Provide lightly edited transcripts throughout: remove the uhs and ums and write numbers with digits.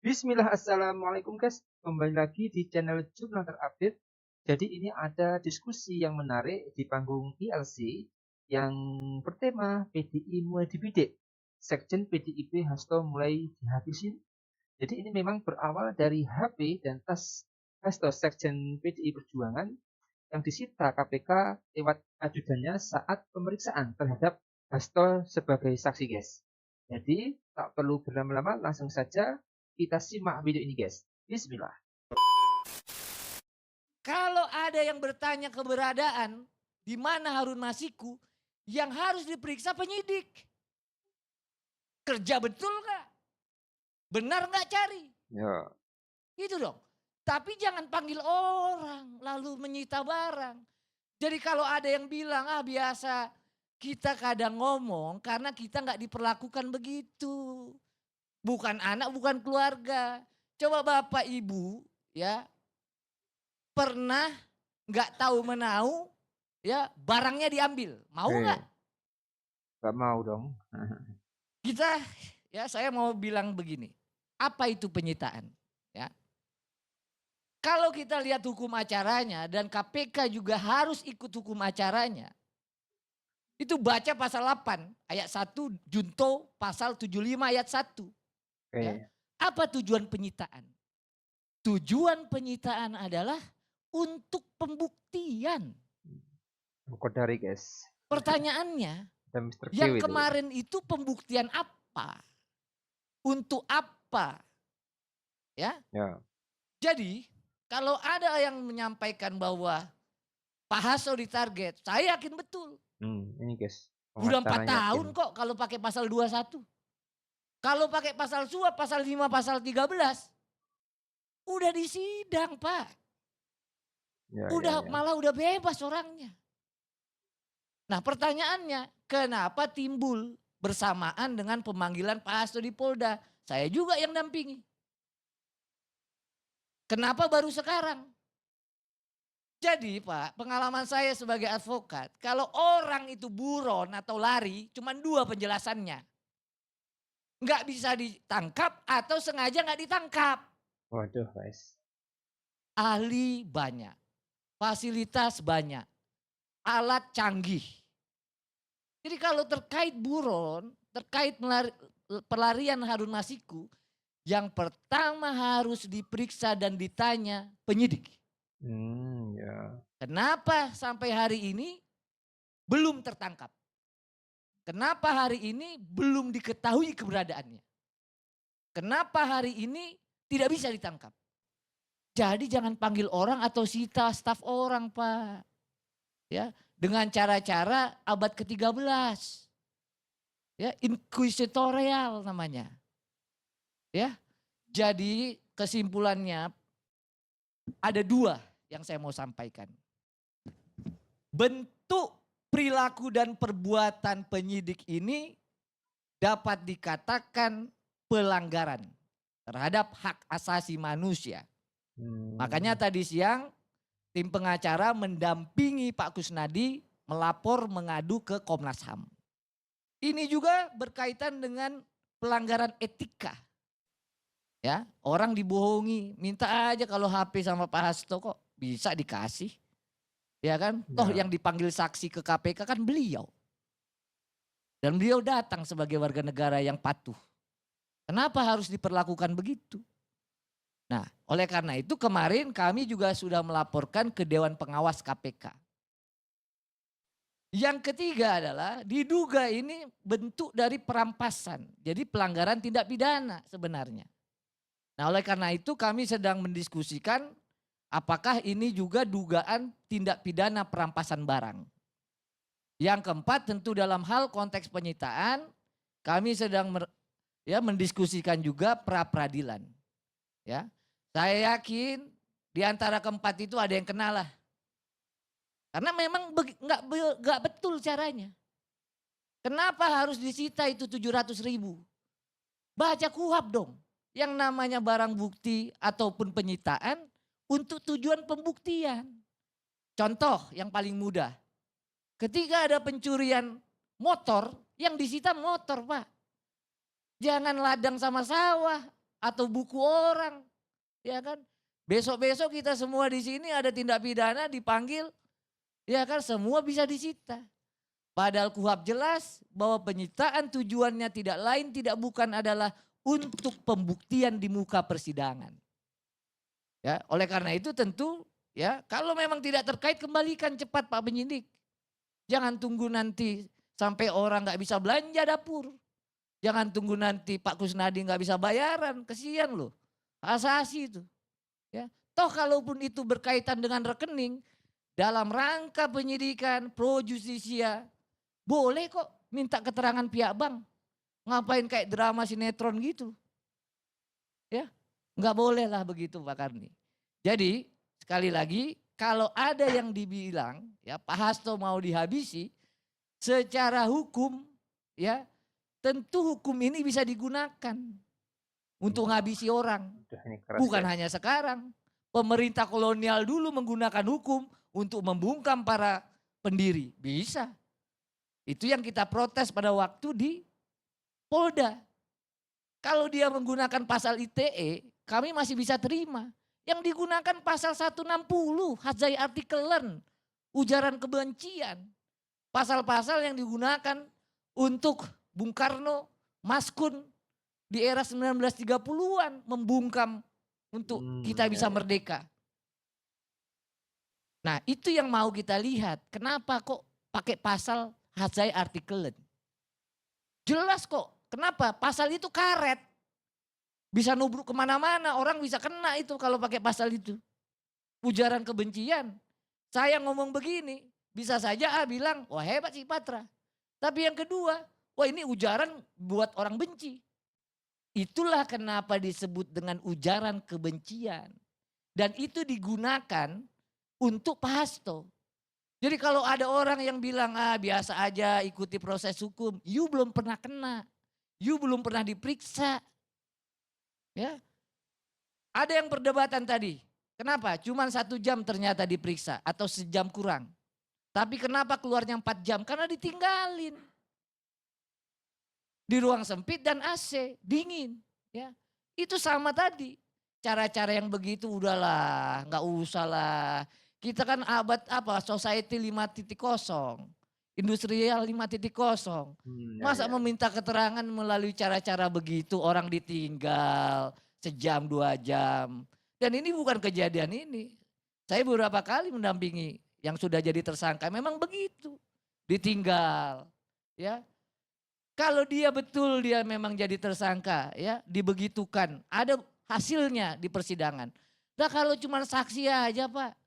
Bismillah, assalamualaikum guys. Kembali lagi di channel Jurnal Terupdate. Jadi ini ada diskusi yang menarik di panggung ILC yang bertema PDI mulai dibidik. Sekjen PDIP Hasto mulai dihabisin. Jadi ini memang berawal dari HP dan tas Hasto Sekjen PDI Perjuangan yang disita KPK lewat ajudannya saat pemeriksaan terhadap Hasto sebagai saksi guys. Jadi tak perlu berlama-lama, langsung saja kita simak video ini guys. Bismillah. Kalau ada yang bertanya keberadaan di mana Harun Masiku, yang harus diperiksa penyidik. Kerja betul nggak? Benar nggak cari? Ya. Itu dong. Tapi jangan panggil orang lalu menyita barang. Jadi kalau ada yang bilang biasa, kita kadang ngomong karena kita nggak diperlakukan begitu. Bukan anak, bukan keluarga. Coba bapak ibu ya pernah nggak tahu menau ya barangnya diambil, mau nggak? Nggak mau dong. Saya mau bilang begini, apa itu penyitaan? Ya, kalau kita lihat hukum acaranya dan KPK juga harus ikut hukum acaranya, itu baca pasal 8 ayat 1 junto pasal 75 ayat 1. Ya. Apa tujuan penyitaan? Tujuan penyitaan adalah untuk pembuktian. Kodari guys. Pertanyaannya, Mr. yang kemarin itu pembuktian apa? Untuk apa? Ya. Jadi kalau ada yang menyampaikan bahwa Pak Hasto ditarget, saya yakin betul. Ini guys. Udah 4 tahun kok kalau pakai pasal 21. Kalau pakai pasal suap, pasal 5, pasal 13. Udah disidang Pak. Malah udah bebas orangnya. Nah pertanyaannya, kenapa timbul bersamaan dengan pemanggilan Pak Hasto di Polda? Saya juga yang dampingi. Kenapa baru sekarang? Jadi Pak, pengalaman saya sebagai advokat, kalau orang itu buron atau lari, cuma 2 penjelasannya. Nggak bisa ditangkap atau sengaja nggak ditangkap. Waduh guys. Ahli banyak, fasilitas banyak, alat canggih. Jadi kalau terkait buron, terkait pelarian Harun Masiku, yang pertama harus diperiksa dan ditanya penyidik. Kenapa sampai hari ini belum tertangkap? Kenapa hari ini belum diketahui keberadaannya? Kenapa hari ini tidak bisa ditangkap? Jadi jangan panggil orang atau sita staf orang Pak. Ya, dengan cara-cara abad ke-13. Ya, inquisitorial namanya. Ya. Jadi kesimpulannya ada 2 yang saya mau sampaikan. Bentuk perilaku dan perbuatan penyidik ini dapat dikatakan pelanggaran terhadap hak asasi manusia. Makanya tadi siang tim pengacara mendampingi Pak Kusnadi melapor mengadu ke Komnas HAM. Ini juga berkaitan dengan pelanggaran etika. Ya, orang dibohongi, minta aja kalau HP sama Pak Hasto kok bisa dikasih. Ya kan? Toh yang dipanggil saksi ke KPK kan beliau. Dan beliau datang sebagai warga negara yang patuh. Kenapa harus diperlakukan begitu? Nah, oleh karena itu kemarin kami juga sudah melaporkan ke Dewan Pengawas KPK. Yang ketiga adalah diduga ini bentuk dari perampasan. Jadi pelanggaran tindak pidana sebenarnya. Nah, oleh karena itu kami sedang mendiskusikan apakah ini juga dugaan tindak pidana perampasan barang. Yang keempat tentu dalam hal konteks penyitaan kami sedang mendiskusikan juga pra peradilan. Ya. Saya yakin di antara keempat itu ada yang kenal lah. Karena memang nggak betul caranya. Kenapa harus disita itu 700.000? Baca KUHP dong. Yang namanya barang bukti ataupun penyitaan untuk tujuan pembuktian. Contoh yang paling mudah. Ketika ada pencurian motor, yang disita motor Pak. Jangan ladang sama sawah. atau buku orang, ya kan? Besok-besok kita semua di sini ada tindak pidana dipanggil, ya kan? Semua bisa disita. Padahal KUHP jelas bahwa penyitaan tujuannya tidak lain tidak bukan adalah untuk pembuktian di muka persidangan. Ya, oleh karena itu tentu ya kalau memang tidak terkait kembalikan cepat Pak penyidik. Jangan tunggu nanti sampai orang nggak bisa belanja dapur. Jangan tunggu nanti Pak Kusnadi nggak bisa bayaran, kesian loh. Asasi itu. Ya. Toh kalaupun itu berkaitan dengan rekening dalam rangka penyidikan pro justisia, boleh kok minta keterangan pihak bank. Ngapain kayak drama sinetron gitu. Ya, nggak boleh lah begitu Pak Karni. Jadi sekali lagi kalau ada yang dibilang ya Pak Hasto mau dihabisi secara hukum ya tentu hukum ini bisa digunakan untuk menghabisi orang. Bukan hanya sekarang. Pemerintah kolonial dulu menggunakan hukum untuk membungkam para pendiri. Bisa. Itu yang kita protes pada waktu di Polda. Kalau dia menggunakan pasal ITE, kami masih bisa terima. Yang digunakan pasal 160, hadzai artikelen, ujaran kebencian. Pasal-pasal yang digunakan untuk Bung Karno, Maskun di era 1930-an membungkam untuk kita bisa merdeka. Nah itu yang mau kita lihat. Kenapa kok pakai pasal hadzai artikelen? Jelas kok. Kenapa? Pasal itu karet. Bisa nubruk kemana-mana. Orang bisa kena itu kalau pakai pasal itu. Ujaran kebencian. Saya ngomong begini. Bisa saja bilang, wah hebat si Patra. Tapi yang kedua, wah ini ujaran buat orang benci. Itulah kenapa disebut dengan ujaran kebencian. Dan itu digunakan untuk Pak Hasto. Jadi kalau ada orang yang bilang biasa aja ikuti proses hukum. You belum pernah kena. You belum pernah diperiksa. Ya, ada yang perdebatan tadi. Kenapa? Cuman 1 jam ternyata diperiksa atau sejam kurang. Tapi kenapa keluarnya 4 jam? Karena ditinggalin. Di ruang sempit dan AC, dingin. Ya, itu sama tadi. Cara-cara yang begitu udahlah, nggak usah lah. Kita kan abad apa? Society 5.0, industrial 5.0. Masa meminta keterangan melalui cara-cara begitu orang ditinggal sejam 2 jam. Dan ini bukan kejadian ini. Saya beberapa kali mendampingi yang sudah jadi tersangka memang begitu. Ditinggal. Ya. Kalau dia betul dia memang jadi tersangka ya dibegitukan. Ada hasilnya di persidangan. Nah kalau cuma saksi aja Pak.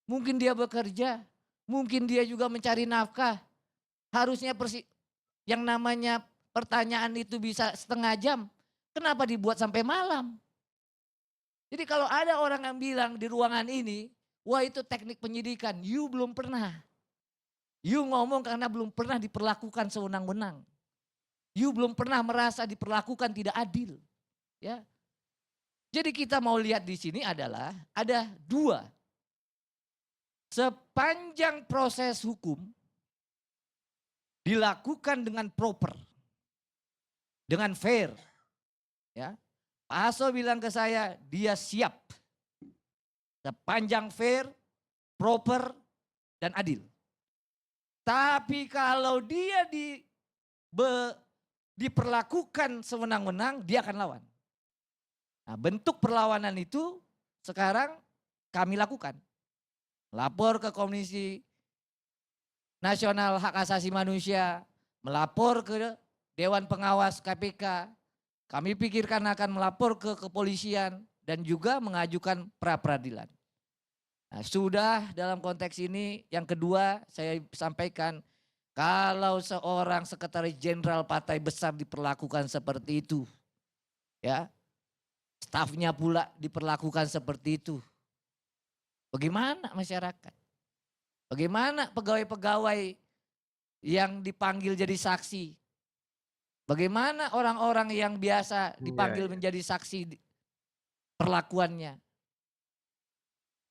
Mungkin dia bekerja. Mungkin dia juga mencari nafkah. Harusnya yang namanya pertanyaan itu bisa setengah jam. Kenapa dibuat sampai malam? Jadi kalau ada orang yang bilang di ruangan ini, wah itu teknik penyidikan, you belum pernah. You ngomong karena belum pernah diperlakukan sewenang-wenang. You belum pernah merasa diperlakukan tidak adil. Ya. Jadi kita mau lihat di sini adalah ada 2. Sepanjang proses hukum dilakukan dengan proper, dengan fair. Ya. Pak Hasto bilang ke saya, dia siap. Sepanjang fair, proper, dan adil. Tapi kalau dia diperlakukan sewenang-wenang, dia akan lawan. Nah, bentuk perlawanan itu sekarang kami lakukan. Lapor ke Komisi Nasional Hak Asasi Manusia, melapor ke Dewan Pengawas KPK. Kami pikirkan akan melapor ke kepolisian dan juga mengajukan pra-peradilan. Nah, sudah dalam konteks ini yang kedua saya sampaikan kalau seorang sekretaris jenderal partai besar diperlakukan seperti itu, ya, stafnya pula diperlakukan seperti itu, bagaimana masyarakat? Bagaimana pegawai-pegawai yang dipanggil jadi saksi? Bagaimana orang-orang yang biasa dipanggil menjadi saksi perlakuannya?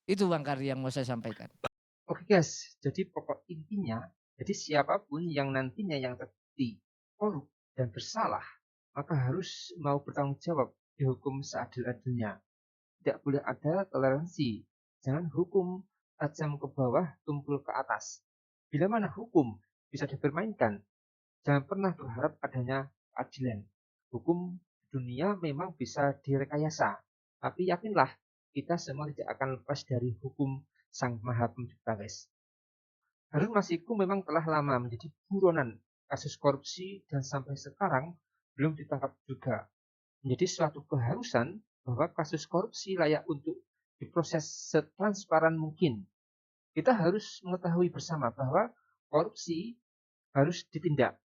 Itu Bang Kardi yang mau saya sampaikan. Oke guys, jadi pokok intinya, jadi siapapun yang nantinya yang terbukti korup dan bersalah, maka harus mau bertanggung jawab dihukum seadil-adilnya. Tidak boleh ada toleransi. Jangan hukum tajam ke bawah, tumpul ke atas. Bila mana hukum bisa dipermainkan, jangan pernah berharap adanya keadilan. Hukum dunia memang bisa direkayasa, tapi yakinlah kita semua tidak akan lepas dari hukum Sang Maha Pencipta, guys. Harun Masiku memang telah lama menjadi buronan kasus korupsi dan sampai sekarang belum ditangkap juga. Menjadi suatu keharusan bahwa kasus korupsi layak untuk diproses setransparan mungkin. Kita harus mengetahui bersama bahwa korupsi harus ditindak.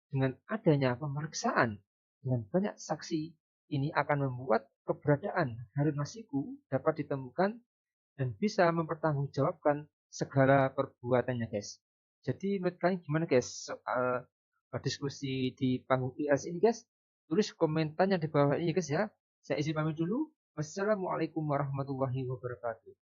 Dengan adanya pemeriksaan dengan banyak saksi, ini akan membuat keberadaan Harun Masiku dapat ditemukan dan bisa mempertanggungjawabkan segala perbuatannya, guys. Jadi menurut kalian gimana, guys, soal diskusi di panggung IELTS ini, guys? Tulis komentarnya di bawah ini, guys, ya. Saya izin pamit dulu. Wassalamualaikum warahmatullahi wabarakatuh.